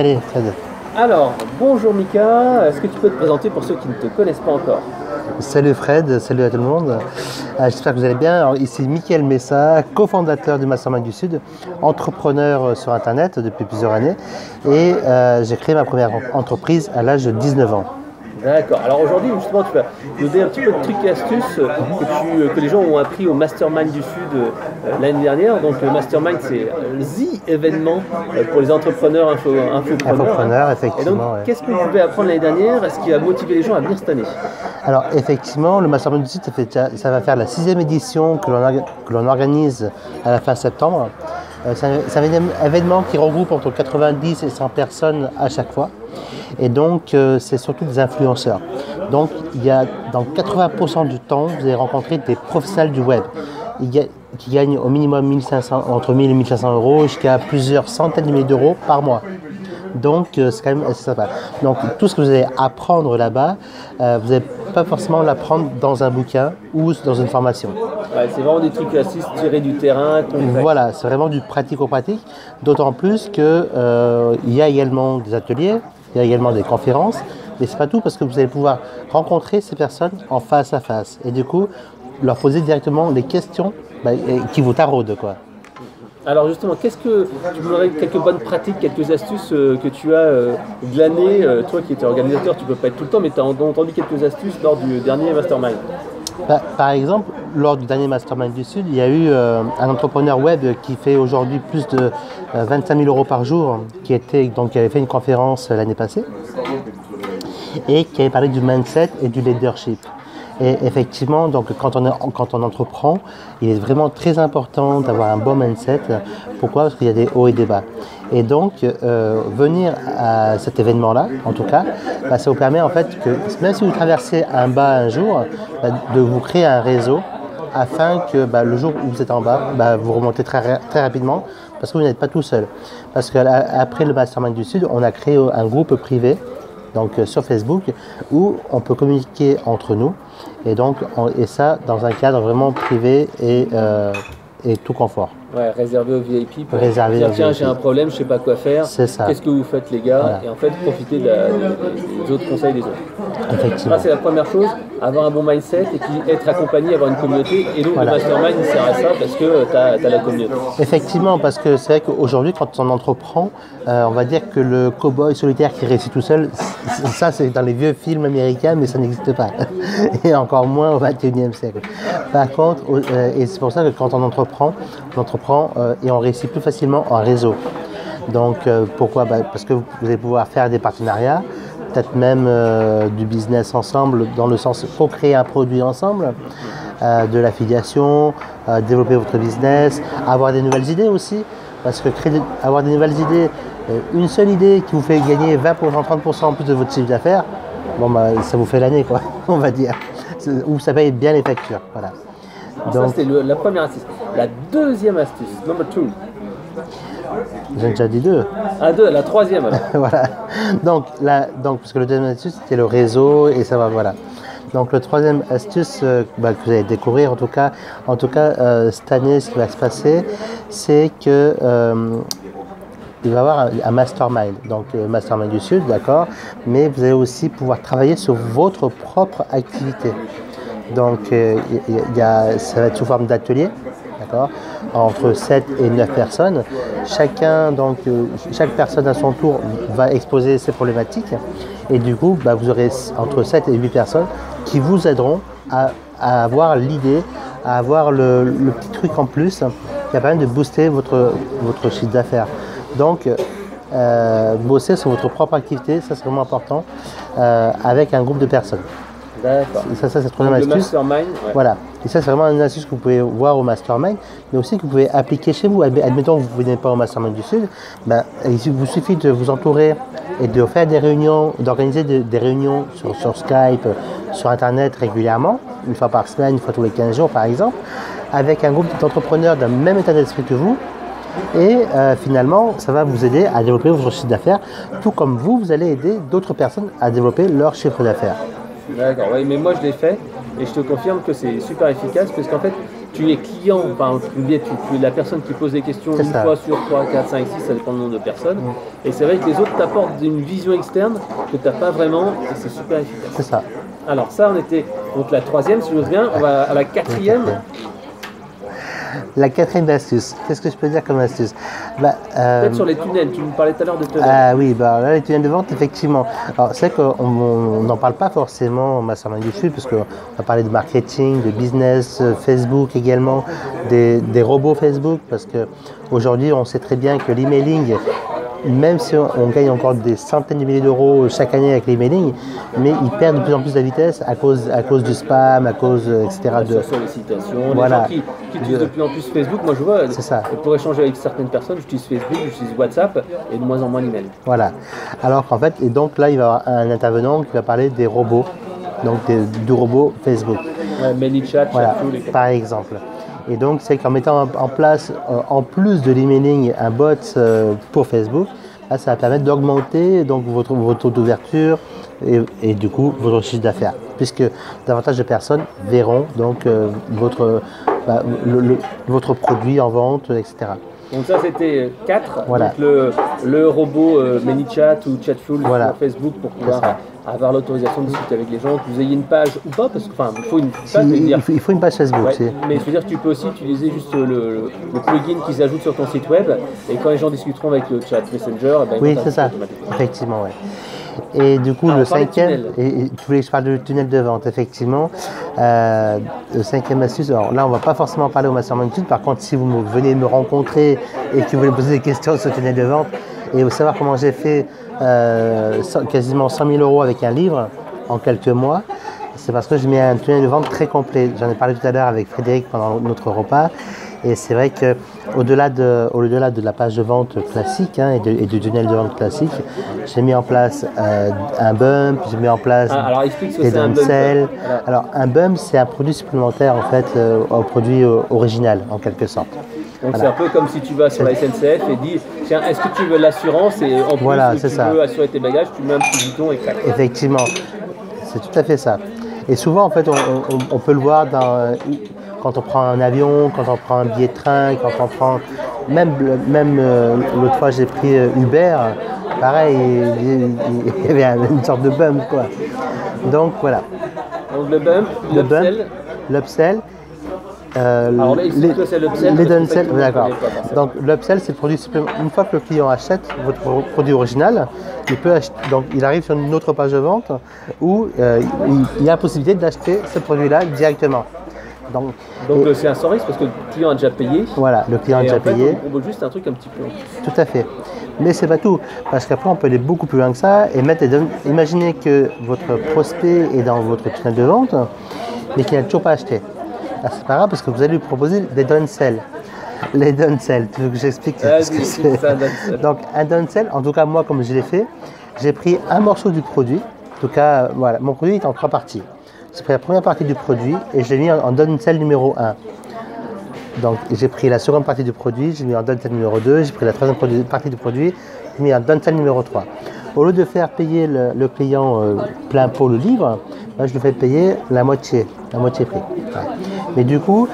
Allez, Fred. Alors, bonjour Mika, est-ce que tu peux te présenter pour ceux qui ne te connaissent pas encore? Salut Fred, salut à tout le monde. J'espère que vous allez bien. Alors, ici Mickaël Messa, cofondateur du Mastermind du Sud, entrepreneur sur Internet depuis plusieurs années. Et j'ai créé ma première entreprise à l'âge de 19 ans. D'accord, alors aujourd'hui justement tu vas nous donner un petit peu de trucs et astuces que les gens ont appris au Mastermind du Sud l'année dernière. Donc le Mastermind c'est the événement pour les entrepreneurs infopreneurs. Infopreneur, Et effectivement. donc Ouais. qu'est-ce que vous pouvez apprendre l'année dernière? Est-ce qui a motivé les gens à venir cette année? Alors effectivement, le Mastermind du Sud, ça va faire la 6e édition que l'on organise à la fin septembre. C'est un événement qui regroupe entre 90 et 100 personnes à chaque fois. Et donc, c'est surtout des influenceurs. Donc, dans 80% du temps, vous allez rencontrer des professionnels du web qui gagnent au minimum entre 1000 et 1500 euros jusqu'à plusieurs centaines de milliers d'euros par mois. Donc, c'est quand même assez sympa. Donc, tout ce que vous allez apprendre là-bas, vous n'allez pas forcément l'apprendre dans un bouquin ou dans une formation. Ouais, c'est vraiment des trucs et astuces tirés du terrain. Voilà, c'est vraiment du pratico-pratique, d'autant plus qu'il y a également des ateliers, il y a également des conférences, mais c'est pas tout parce que vous allez pouvoir rencontrer ces personnes en face à face et du coup leur poser directement les questions qui vous taraudent, quoi. Alors justement, qu'est-ce que tu voudrais quelques bonnes pratiques, quelques astuces que tu as glanées, toi qui étais organisateur, tu peux pas être tout le temps, mais tu as entendu quelques astuces lors du dernier Mastermind. Par exemple, lors du dernier Mastermind du Sud, il y a eu un entrepreneur web qui fait aujourd'hui plus de 25 000 euros par jour, qui avait fait une conférence l'année passée et qui avait parlé du mindset et du leadership. Et effectivement, donc, quand on entreprend, il est vraiment très important d'avoir un bon mindset. Pourquoi? Parce qu'il y a des hauts et des bas. Et donc, venir à cet événement-là, en tout cas, ça vous permet en fait que, même si vous traversez un bas un jour, de vous créer un réseau afin que le jour où vous êtes en bas, vous remontez très, très rapidement parce que vous n'êtes pas tout seul. Parce qu'après le Mastermind du Sud, on a créé un groupe privé donc sur Facebook, où on peut communiquer entre nous, et ça dans un cadre vraiment privé et tout confort. Ouais, réservé aux VIP pour réservé dire tiens, VIP. j'ai un problème, je sais pas quoi faire. C'est ça. Qu'est-ce que vous faites les gars? Voilà. Et en fait, profitez des autres conseils des autres. Effectivement. Ça, c'est la première chose, avoir un bon mindset et puis être accompagné, avoir une communauté. Et donc, Voilà. le Mastermind, il sert à ça parce que tu as la communauté. Effectivement, parce que c'est vrai qu'aujourd'hui, quand on entreprend, on va dire que le cow-boy solitaire qui réussit tout seul, ça c'est dans les vieux films américains, mais ça n'existe pas. Et encore moins au XXIe siècle. Par contre, et c'est pour ça que quand on entreprend et on réussit plus facilement en réseau. Donc pourquoi? Parce que vous allez pouvoir faire des partenariats, peut-être même du business ensemble, dans le sens pour créer un produit ensemble, de l'affiliation, développer votre business, avoir des nouvelles idées aussi, parce que avoir des nouvelles idées, une seule idée qui vous fait gagner 20%, 30% en plus de votre chiffre d'affaires, ça vous fait l'année, quoi, on va dire, ou ça paye bien les factures, voilà. Donc, ça c'était la première astuce. La deuxième astuce, number 2. J'ai déjà dit 2. Ah, 2, la troisième alors. Voilà. Donc, parce que le deuxième astuce, c'était le réseau et ça va, voilà. Donc, le troisième astuce que vous allez découvrir, en tout cas cette année, ce qui va se passer, c'est que il va y avoir un mastermind, donc mastermind du Sud, d'accord, mais vous allez aussi pouvoir travailler sur votre propre activité. Donc, ça va être sous forme d'atelier, d'accord, entre 7 et 9 personnes. Chaque personne à son tour va exposer ses problématiques. Et du coup, vous aurez entre 7 et 8 personnes qui vous aideront à avoir l'idée, à avoir le petit truc en plus qui va permettre de booster votre chiffre d'affaires. Donc, bosser sur votre propre activité, ça c'est vraiment important, avec un groupe de personnes. D'accord. Ça c'est la troisième astuce. Le Mastermind, ouais. Voilà. Et ça, c'est vraiment une astuce que vous pouvez voir au Mastermind, mais aussi que vous pouvez appliquer chez vous. Admettons que vous ne venez pas au Mastermind du Sud, il vous suffit de vous entourer et de faire des réunions, d'organiser des réunions sur Skype, sur Internet régulièrement, une fois par semaine, une fois tous les 15 jours par exemple, avec un groupe d'entrepreneurs d'un même état d'esprit que vous. Et finalement, ça va vous aider à développer votre chiffre d'affaires, tout comme vous allez aider d'autres personnes à développer leur chiffre d'affaires. D'accord, oui, mais moi je l'ai fait et je te confirme que c'est super efficace parce qu'en fait, tu es client, enfin, tu es la personne qui pose des questions une fois sur 3, 4, 5, 6, ça dépend du nombre de personnes. Et c'est vrai que les autres t'apportent une vision externe que tu n'as pas vraiment et c'est super efficace. C'est ça. Alors ça, on était donc la troisième, si j'ose bien, on va à la quatrième. La quatrième astuce, qu'est-ce que je peux dire comme astuce? Peut-être sur les tunnels, tu nous parlais tout à l'heure de tunnels. Ah oui, là, les tunnels de vente, effectivement. Alors c'est vrai qu'on n'en parle pas forcément au Mastermind du Sud, parce qu'on va parler de marketing, de business, Facebook également, des robots Facebook, parce qu'aujourd'hui on sait très bien que l'emailing, même si on gagne encore des centaines de milliers d'euros chaque année avec l'emailing, mais ils perdent de plus en plus de vitesse à cause du spam, à cause, etc. De sollicitation, voilà. Les gens qui utilisent de plus en plus Facebook, moi je vois, pour échanger avec certaines personnes, j'utilise Facebook, j'utilise WhatsApp et de moins en moins l'email. Voilà. Alors qu'en fait, et donc là il va y avoir un intervenant qui va parler des robots, donc du robot Facebook. Ouais, ManyChat, voilà, par exemple. Et donc, c'est qu'en mettant en place, en plus de l'emailing, un bot pour Facebook, là, ça va permettre d'augmenter donc votre taux d'ouverture et du coup votre chiffre d'affaires, puisque davantage de personnes verront donc votre produit en vente, etc. Donc ça c'était 4, voilà. Donc le robot ManyChat ou Chatful sur Facebook pour pouvoir avoir l'autorisation de discuter avec les gens, que vous ayez une page ou pas, parce que il faut une page. Il faut une page Facebook. Mais je veux dire, tu peux aussi utiliser juste le plugin qui s'ajoute sur ton site web, et quand les gens discuteront avec le chat Messenger, oui, c'est ça, effectivement, ouais. Et du coup, le cinquième, et tu voulais que je parle du tunnel de vente, effectivement. Le cinquième astuce, alors là, on ne va pas forcément parler au Mastermind Tunnel. Par contre, si vous venez me rencontrer et que vous voulez me poser des questions sur le tunnel de vente, et vous savoir comment j'ai fait quasiment 100 000 euros avec un livre en quelques mois, c'est parce que je mets un tunnel de vente très complet. J'en ai parlé tout à l'heure avec Frédéric pendant notre repas. Et c'est vrai qu'au-delà de la page de vente classique et du tunnel de vente classique, j'ai mis en place un bump, j'ai mis en place des downsell. Alors un bump, c'est un produit supplémentaire en fait au produit original en quelque sorte. Donc c'est un peu comme si tu vas sur la SNCF et dis tiens, est-ce que tu veux l'assurance et en plus tu veux assurer tes bagages, tu mets un petit bouton et clac. Effectivement, c'est tout à fait ça. Et souvent en fait on peut le voir quand on prend un avion, quand on prend un billet de train, quand on prend même l'autre fois j'ai pris Uber, pareil, il y avait une sorte de bump quoi. Donc voilà. Donc le bump, l'upsell. Alors là, les downsell, d'accord. Donc l'upsell, c'est le produit supplémentaire. Une fois que le client achète votre produit original, il peut acheter, donc il arrive sur une autre page de vente où il y a la possibilité d'acheter ce produit-là directement. Donc c'est un sans risque parce que le client a déjà payé. Voilà, le client a déjà payé. On propose juste un truc un petit peu. Tout à fait. Mais c'est pas tout, parce qu'après on peut aller beaucoup plus loin que ça et imaginez que votre prospect est dans votre tunnel de vente, mais qu'il n'a toujours pas acheté. C'est pas grave parce que vous allez lui proposer des downsell. Les downsell, tu veux que j'explique ce que c'est? Donc un downsell, en tout cas moi comme je l'ai fait, j'ai pris un morceau du produit. En tout cas, voilà, mon produit est en 3 parties. J'ai pris la première partie du produit et je l'ai mis en downsell numéro 1. Donc j'ai pris la seconde partie du produit, j'ai mis en downsell numéro 2, j'ai pris la troisième partie du produit, j'ai mis en downsell numéro 3. Au lieu de faire payer le client plein pot le livre, je le fais payer la moitié prix. Ouais. Mais du coup,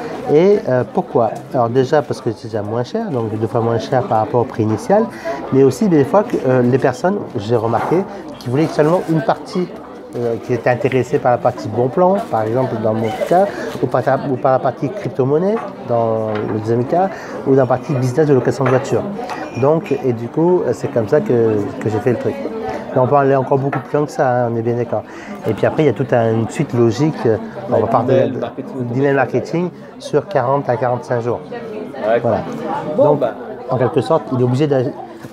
pourquoi? Alors déjà parce que c'est déjà moins cher, donc 2 fois moins cher par rapport au prix initial, mais aussi des fois que les personnes, j'ai remarqué, qui voulaient seulement une partie, qui étaient intéressées par la partie bon plan, par exemple dans mon cas, ou par la partie crypto-monnaie dans le deuxième cas, ou dans la partie business de location de voiture. Donc, et du coup, c'est comme ça que j'ai fait le truc. Mais on peut aller encore beaucoup plus loin que ça, on est bien d'accord. Et puis après, il y a toute une suite logique, on va parler d'email marketing sur 40 à 45 jours. Ouais, voilà. Bon, donc, en quelque sorte, il est obligé à un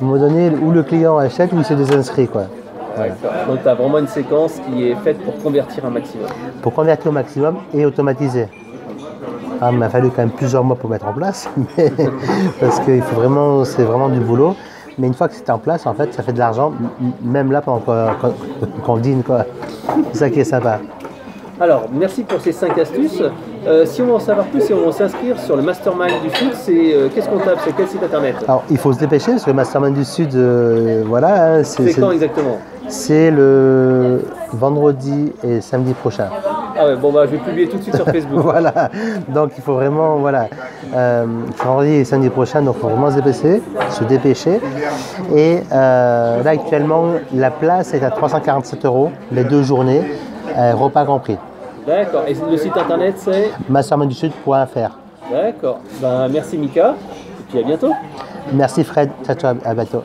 moment donné où le client achète ou il se désinscrit, quoi. Ouais. Donc tu as vraiment une séquence qui est faite pour convertir un maximum. Pour convertir au maximum et automatiser. Il m'a fallu quand même plusieurs mois pour mettre en place, parce que c'est vraiment du boulot. Mais une fois que c'est en place, en fait, ça fait de l'argent, même là pendant qu'on dîne, quoi. C'est ça qui est sympa. Alors, merci pour ces 5 astuces. Si on veut en savoir plus, si on veut s'inscrire sur le Mastermind du Sud, qu'est-ce qu'on tape? C'est quel site internet? Alors, il faut se dépêcher, parce que le Mastermind du Sud, voilà. C'est quand exactement? C'est le vendredi et samedi prochain. Ah ouais, bon bah je vais publier tout de suite sur Facebook. Voilà, donc il faut vraiment, voilà, vendredi et samedi prochain, donc il faut vraiment se dépêcher. Et là actuellement, la place est à 347 € les 2 journées, repas compris. D'accord, et le site internet c'est mastermindsud.fr. D'accord, ben merci Mika, et puis à bientôt. Merci Fred, ciao, ciao, à bientôt.